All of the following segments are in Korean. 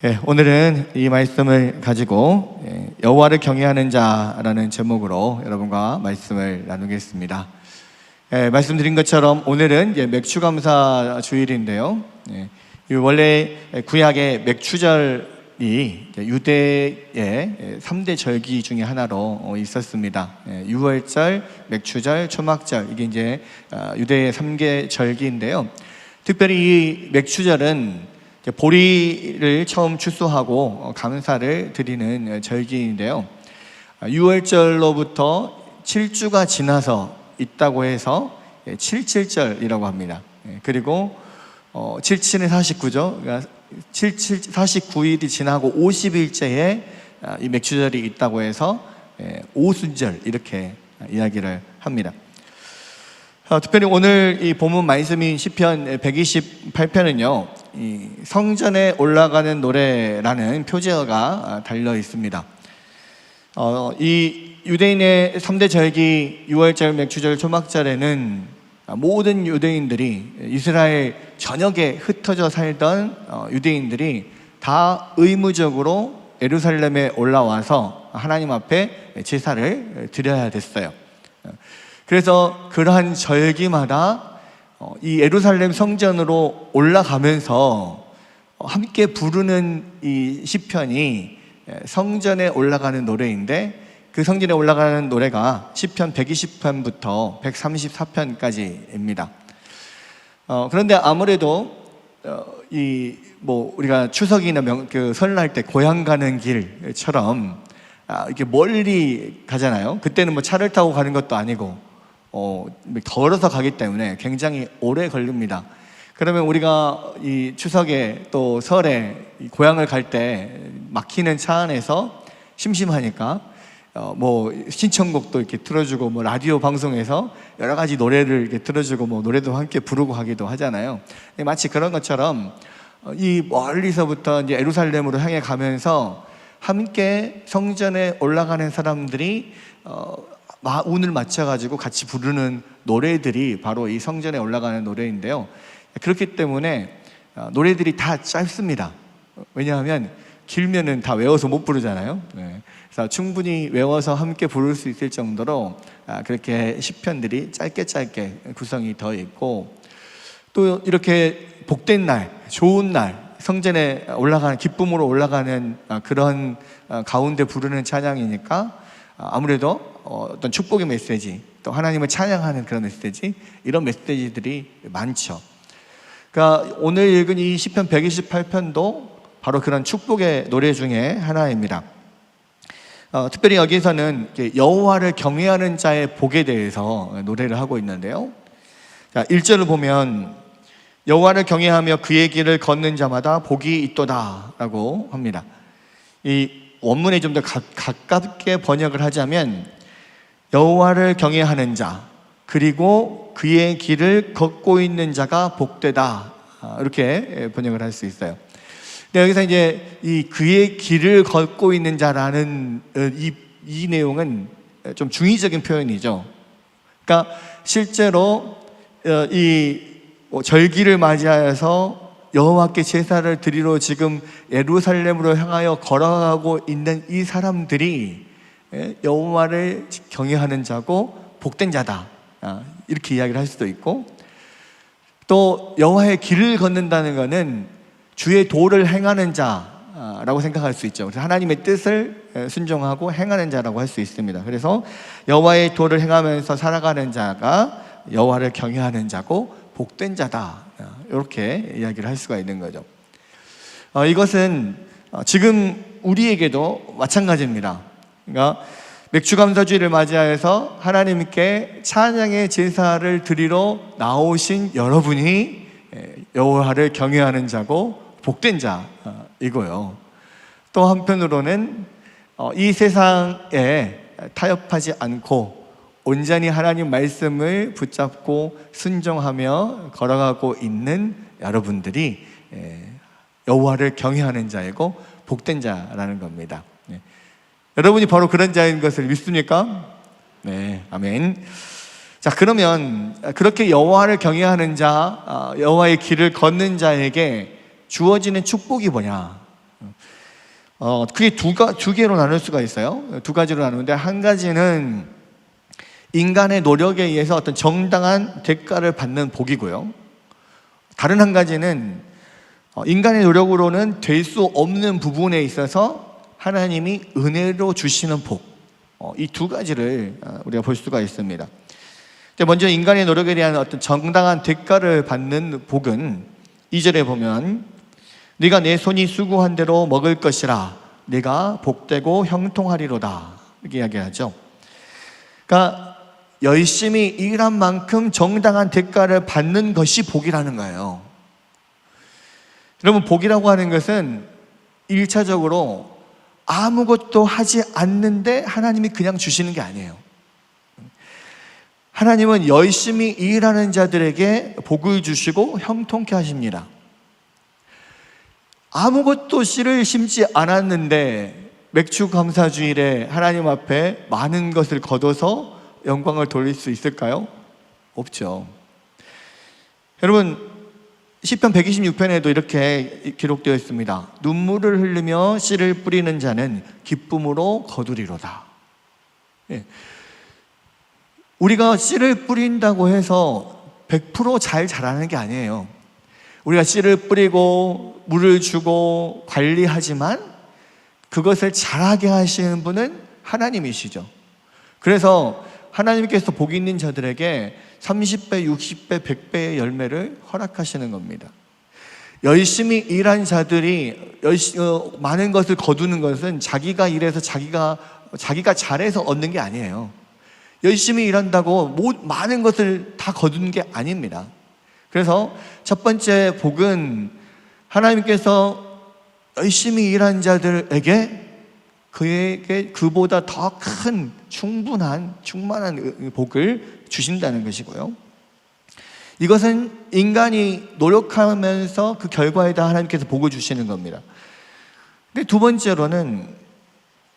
오늘은 이 말씀을 가지고 여호와를 경외하는 자라는 제목으로 여러분과 말씀을 나누겠습니다. 말씀드린 것처럼 오늘은 맥추감사 주일인데요. 원래 구약의 맥추절이 유대의 3대 절기 중에 하나로 있었습니다. 유월절, 맥추절, 초막절, 이게 이제 유대의 3개 절기인데요. 특별히 이 맥추절은 보리를 처음 추수하고 감사를 드리는 절기인데요. 6월절로부터 7주가 지나서 있다고 해서 77절이라고 합니다. 그리고 77은 49죠. 그러니까 49일이 지나고 50일째에 이 맥추절이 있다고 해서 오순절 이렇게 이야기를 합니다. 특별히 오늘 이 본문 말씀인 시편 128편은요, 이 성전에 올라가는 노래라는 표제어가 달려 있습니다. 이 유대인의 3대 절기 유월절, 맥추절, 초막절에는 모든 유대인들이 이스라엘 전역에 흩어져 살던 유대인들이 다 의무적으로 예루살렘에 올라와서 하나님 앞에 제사를 드려야 됐어요. 그래서 그러한 절기마다 이 예루살렘 성전으로 올라가면서 함께 부르는 이 시편이 성전에 올라가는 노래인데, 그 성전에 올라가는 노래가 시편 120편부터 134편까지입니다. 그런데 아무래도 우리가 추석이나 설날 때 고향 가는 길처럼 이렇게 멀리 가잖아요. 그때는 뭐 차를 타고 가는 것도 아니고 걸어서 가기 때문에 굉장히 오래 걸립니다. 그러면 우리가 이 추석에 또 설에 고향을 갈 때 막히는 차 안에서 심심하니까 신청곡도 이렇게 틀어주고 라디오 방송에서 여러 가지 노래를 이렇게 틀어주고 노래도 함께 부르고 하기도 하잖아요. 마치 그런 것처럼 이 멀리서부터 이제 예루살렘으로 향해 가면서 함께 성전에 올라가는 사람들이 운을 맞춰가지고 같이 부르는 노래들이 바로 이 성전에 올라가는 노래인데요. 그렇기 때문에 노래들이 다 짧습니다. 왜냐하면 길면은 다 외워서 못 부르잖아요. 그래서 충분히 외워서 함께 부를 수 있을 정도로 그렇게 시편들이 짧게 구성이 되어 있고, 또 이렇게 복된 날, 좋은 날, 성전에 올라가는, 기쁨으로 올라가는 그런 가운데 부르는 찬양이니까 아무래도 어떤 축복의 메시지, 또 하나님을 찬양하는 그런 메시지, 이런 메시지들이 많죠. 그러니까 오늘 읽은 이 시편 128편도 바로 그런 축복의 노래 중에 하나입니다. 특별히 여기서는 여호와를 경외하는 자의 복에 대해서 노래를 하고 있는데요. 1절을 보면 여호와를 경외하며 그의 길을 걷는 자마다 복이 있도다 라고 합니다. 이 원문에 좀 더 가깝게 번역을 하자면 여호와를 경외하는 자, 그리고 그의 길을 걷고 있는 자가 복되다, 이렇게 번역을 할 수 있어요. 근데 여기서 이제 이 그의 길을 걷고 있는 자라는 이 내용은 좀 중의적인 표현이죠. 그러니까 실제로 이 절기를 맞이하여서 여호와께 제사를 드리러 지금 예루살렘으로 향하여 걸어가고 있는 이 사람들이 여호와를 경외하는 자고 복된 자다, 이렇게 이야기를 할 수도 있고, 또 여호와의 길을 걷는다는 것은 주의 도를 행하는 자라고 생각할 수 있죠. 그래서 하나님의 뜻을 순종하고 행하는 자라고 할 수 있습니다. 그래서 여호와의 도를 행하면서 살아가는 자가 여호와를 경외하는 자고 복된 자다, 이렇게 이야기를 할 수가 있는 거죠. 이것은 지금 우리에게도 마찬가지입니다. 그러니까 맥추감사주일을 맞이하여서 하나님께 찬양의 제사를 드리러 나오신 여러분이 여호와를 경외하는 자고 복된 자이고요. 또 한편으로는 이 세상에 타협하지 않고 온전히 하나님 말씀을 붙잡고 순종하며 걸어가고 있는 여러분들이 여호와를 경외하는 자이고 복된 자라는 겁니다. 여러분이 바로 그런 자인 것을 믿습니까? 네, 아멘. 자, 그러면 그렇게 여호와를 경외하는 자, 여호와의 길을 걷는 자에게 주어지는 축복이 뭐냐? 그게 두 개로 나눌 수가 있어요. 두 가지로 나누는데, 한 가지는 인간의 노력에 의해서 어떤 정당한 대가를 받는 복이고요. 다른 한 가지는 인간의 노력으로는 될 수 없는 부분에 있어서 하나님이 은혜로 주시는 복. 이 두 가지를 우리가 볼 수가 있습니다. 먼저 인간의 노력에 대한 어떤 정당한 대가를 받는 복은 2절에 보면 네가 내 손이 수고한 대로 먹을 것이라 네가 복되고 형통하리로다, 이렇게 이야기하죠. 그러니까 열심히 일한 만큼 정당한 대가를 받는 것이 복이라는 거예요. 여러분, 복이라고 하는 것은 1차적으로 아무것도 하지 않는데 하나님이 그냥 주시는 게 아니에요. 하나님은 열심히 일하는 자들에게 복을 주시고 형통케 하십니다. 아무것도 씨를 심지 않았는데 맥주 감사 주일에 하나님 앞에 많은 것을 거둬서 영광을 돌릴 수 있을까요? 없죠. 여러분, 시편 126편에도 이렇게 기록되어 있습니다. 눈물을 흘리며 씨를 뿌리는 자는 기쁨으로 거두리로다. 우리가 씨를 뿌린다고 해서 100% 잘 자라는 게 아니에요. 우리가 씨를 뿌리고 물을 주고 관리하지만 그것을 자라게 하시는 분은 하나님이시죠. 그래서 하나님께서 복이 있는 자들에게 30배, 60배, 100배의 열매를 허락하시는 겁니다. 열심히 일한 자들이 많은 것을 거두는 것은 자기가 일해서 자기가 잘해서 얻는 게 아니에요. 열심히 일한다고 많은 것을 다 거두는 게 아닙니다. 그래서 첫 번째 복은 하나님께서 열심히 일한 자들에게 그에게 그보다 더 큰 충만한 복을 주신다는 것이고요. 이것은 인간이 노력하면서 그 결과에다 하나님께서 복을 주시는 겁니다. 근데 두 번째로는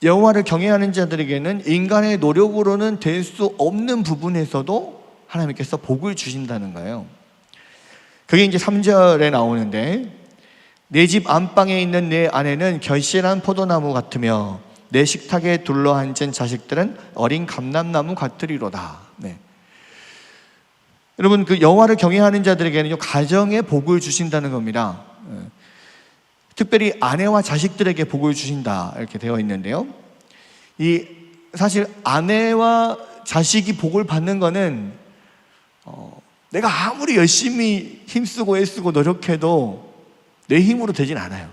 여호와를 경외하는 자들에게는 인간의 노력으로는 될 수 없는 부분에서도 하나님께서 복을 주신다는 거예요. 그게 이제 3절에 나오는데 내 집 안방에 있는 내 아내는 결실한 포도나무 같으며 내 식탁에 둘러앉은 자식들은 어린 감람나무 같으리로다. 네. 여러분, 그 여호와를 경외하는 자들에게는 가정에 복을 주신다는 겁니다. 특별히 아내와 자식들에게 복을 주신다, 이렇게 되어 있는데요. 사실 아내와 자식이 복을 받는 거는 내가 아무리 열심히 힘쓰고 애쓰고 노력해도 내 힘으로 되진 않아요.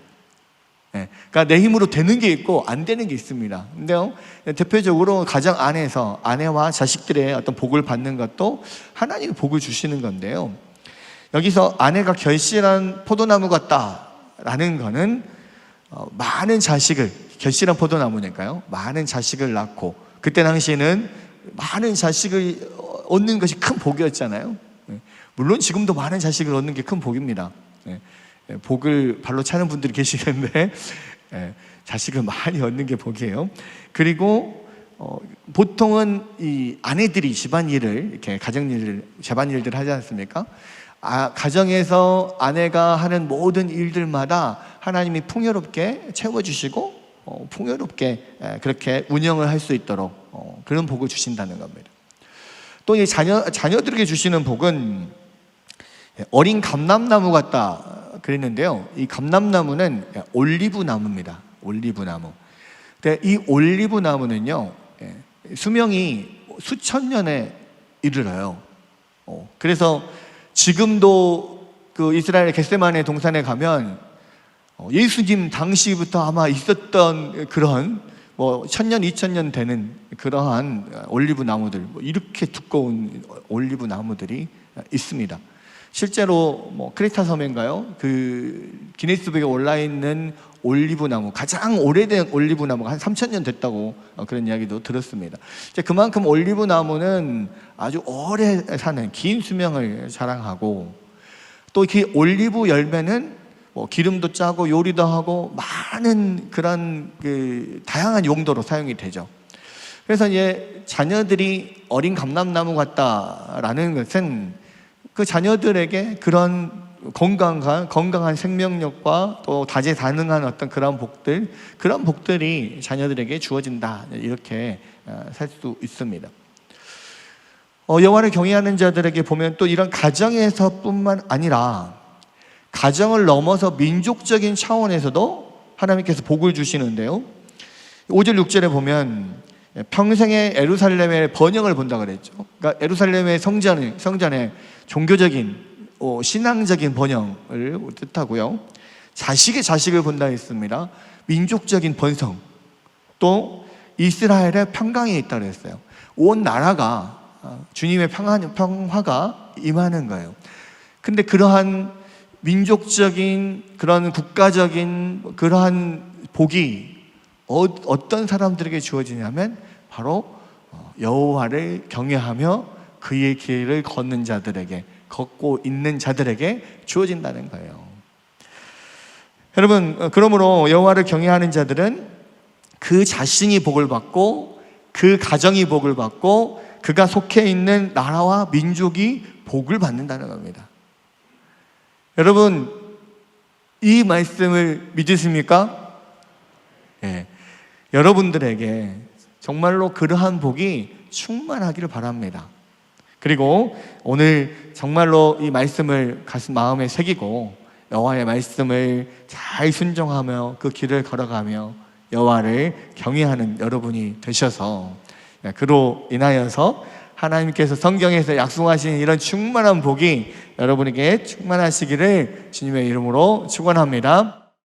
그러니까 내 힘으로 되는 게 있고 안 되는 게 있습니다. 근데요, 대표적으로 가정 안에서 아내와 자식들의 어떤 복을 받는 것도 하나님이 복을 주시는 건데요. 여기서 아내가 결실한 포도나무 같다라는 거는 많은 자식을, 결실한 포도나무니까요, 많은 자식을 낳고, 그때 당시에는 많은 자식을 얻는 것이 큰 복이었잖아요. 물론 지금도 많은 자식을 얻는 게 큰 복입니다. 복을 발로 차는 분들이 계시는데 자식을 많이 얻는 게 복이에요. 그리고 보통은 이 아내들이 집안일을, 이렇게 가정일을, 집안일들을 하지 않습니까? 가정에서 아내가 하는 모든 일들마다 하나님이 풍요롭게 채워주시고 풍요롭게 그렇게 운영을 할 수 있도록 그런 복을 주신다는 겁니다. 또 이 자녀들에게 주시는 복은 어린 감람나무 같다 그랬는데요. 이 감람나무는 올리브 나무입니다. 올리브 나무. 근데 이 올리브 나무는요, 수명이 수천 년에 이르러요. 그래서 지금도 그 이스라엘 겟세마네 동산에 가면 예수님 당시부터 아마 있었던 그런 1000년, 2000년 되는 그러한 올리브 나무들, 이렇게 두꺼운 올리브 나무들이 있습니다. 실제로 크레타 섬인가요? 그 기네스북에 올라 있는 올리브 나무, 가장 오래된 올리브 나무가 한 3000년 됐다고 그런 이야기도 들었습니다. 그만큼 올리브 나무는 아주 오래 사는 긴 수명을 자랑하고, 또 그 올리브 열매는 기름도 짜고 요리도 하고 많은 그런 다양한 용도로 사용이 되죠. 그래서 이제 자녀들이 어린 감람나무 같다라는 것은 그 자녀들에게 그런 건강한 생명력과 또 다재다능한 어떤 그런 복들이 자녀들에게 주어진다. 이렇게 살 수 있습니다. 여호와를 경외하는 자들에게 보면 또 이런 가정에서뿐만 아니라 가정을 넘어서 민족적인 차원에서도 하나님께서 복을 주시는데요. 5절 6절에 보면 평생의 예루살렘의 번영을 본다 그랬죠. 그러니까 예루살렘의 성전의 종교적인 신앙적인 번영을 뜻하고요. 자식의 자식을 본다 했습니다. 민족적인 번성, 또 이스라엘의 평강이 있다 그랬어요. 온 나라가 주님의 평화가 임하는 거예요. 근데 그러한 민족적인 그런 국가적인 그러한 복이 어떤 사람들에게 주어지냐면 바로 여호와를 경외하며 그의 길을 걷고 있는 자들에게 주어진다는 거예요. 여러분, 그러므로 여호와를 경외하는 자들은 그 자신이 복을 받고 그 가정이 복을 받고 그가 속해 있는 나라와 민족이 복을 받는다는 겁니다. 여러분, 이 말씀을 믿으십니까? 예. 여러분들에게 정말로 그러한 복이 충만하기를 바랍니다. 그리고 오늘 정말로 이 말씀을 가슴 마음에 새기고 여호와의 말씀을 잘 순종하며 그 길을 걸어가며 여호와를 경외하는 여러분이 되셔서 그로 인하여서 하나님께서 성경에서 약속하신 이런 충만한 복이 여러분에게 충만하시기를 주님의 이름으로 축원합니다.